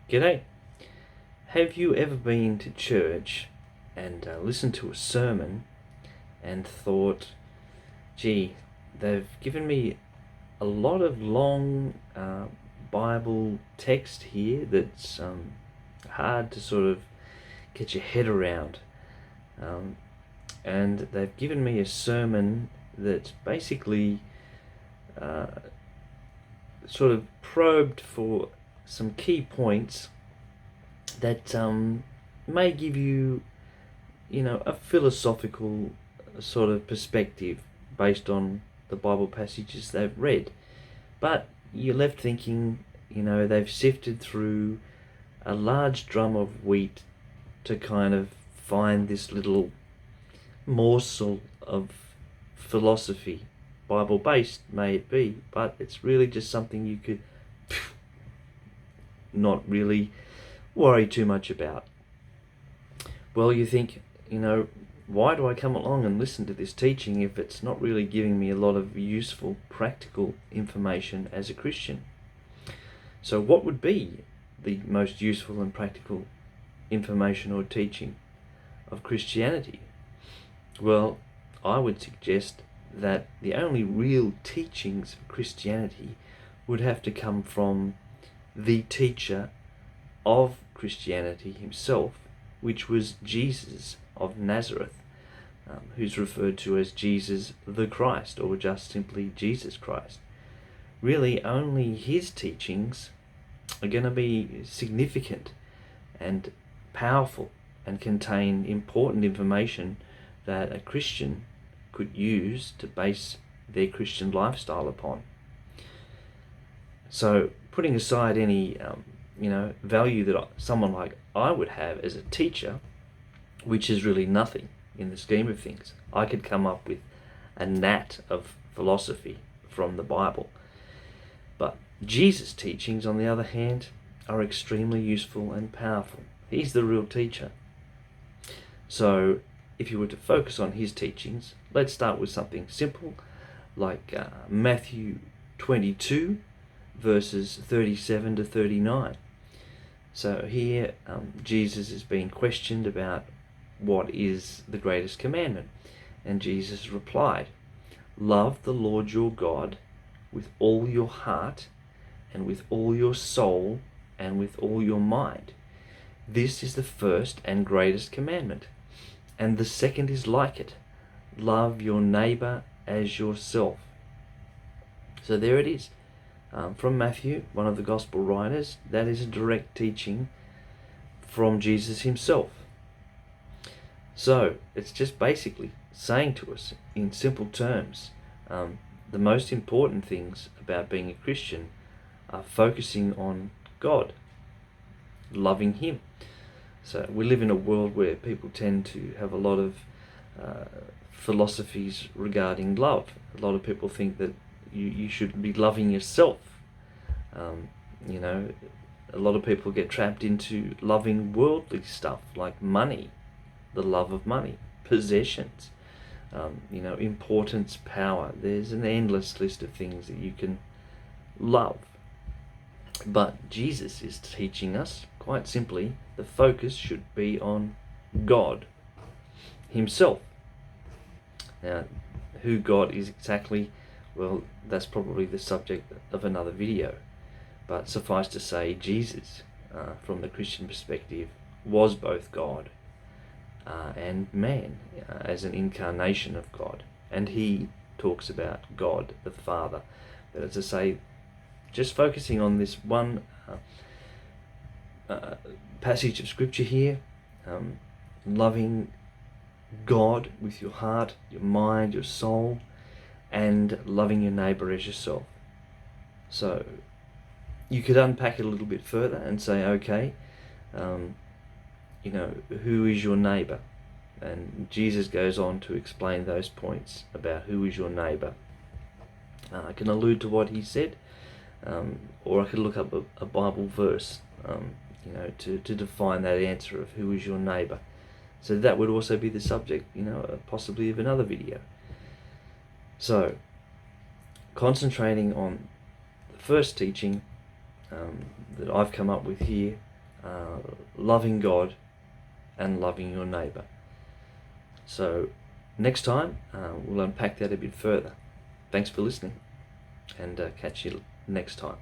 G'day. Have you ever been to church and listened to a sermon and thought, gee, they've given me a lot of long Bible text here that's hard to sort of get your head around. And they've given me a sermon that's basically sort of probed for some key points that may give you, a philosophical sort of perspective based on the Bible passages they've read. But you're left thinking, they've sifted through a large drum of wheat to kind of find this little morsel of philosophy. Bible-based may it be, but it's really just something you could not really worry too much about. Well, you think, why do I come along and listen to this teaching if it's not really giving me a lot of useful, practical information as a Christian? So what would be the most useful and practical information or teaching of Christianity? Well, I would suggest that the only real teachings of Christianity would have to come from the teacher of Christianity himself, which was Jesus of Nazareth, who's referred to as Jesus the Christ, or just simply Jesus Christ. Really, only his teachings are going to be significant and powerful and contain important information that a Christian could use to base their Christian lifestyle upon. So, putting aside any value that someone like I would have as a teacher, which is really nothing in the scheme of things. I could come up with a gnat of philosophy from the Bible. But Jesus' teachings, on the other hand, are extremely useful and powerful. He's the real teacher. So, if you were to focus on his teachings, let's start with something simple, like Matthew 22, verses 37 to 39. So here Jesus is being questioned about what is the greatest commandment. And Jesus replied, "Love the Lord your God with all your heart and with all your soul and with all your mind. This is the first and greatest commandment. And the second is like it. Love your neighbor as yourself." So there it is. From Matthew, one of the gospel writers, that is a direct teaching from Jesus himself. So it's just basically saying to us in simple terms, the most important things about being a Christian are focusing on God, loving him. So we live in a world where people tend to have a lot of philosophies regarding love. A lot of people think that you should be loving yourself. A lot of people get trapped into loving worldly stuff like money, the love of money, possessions, importance, power. There's an endless list of things that you can love. But Jesus is teaching us, quite simply, the focus should be on God himself. Now, who God is exactly, well, that's probably the subject of another video. But suffice to say, Jesus, from the Christian perspective, was both God and man, as an incarnation of God. And he talks about God the Father. But as I say, just focusing on this one passage of scripture here, loving God with your heart, your mind, your soul, and loving your neighbor as yourself. So you could unpack it a little bit further and say, okay, who is your neighbor? And Jesus goes on to explain those points about who is your neighbor. I can allude to what he said, or I could look up a Bible verse, to define that answer of who is your neighbor. So that would also be the subject, possibly of another video. So, concentrating on the first teaching that I've come up with here, loving God and loving your neighbour. So next time we'll unpack that a bit further. Thanks for listening, and catch you next time.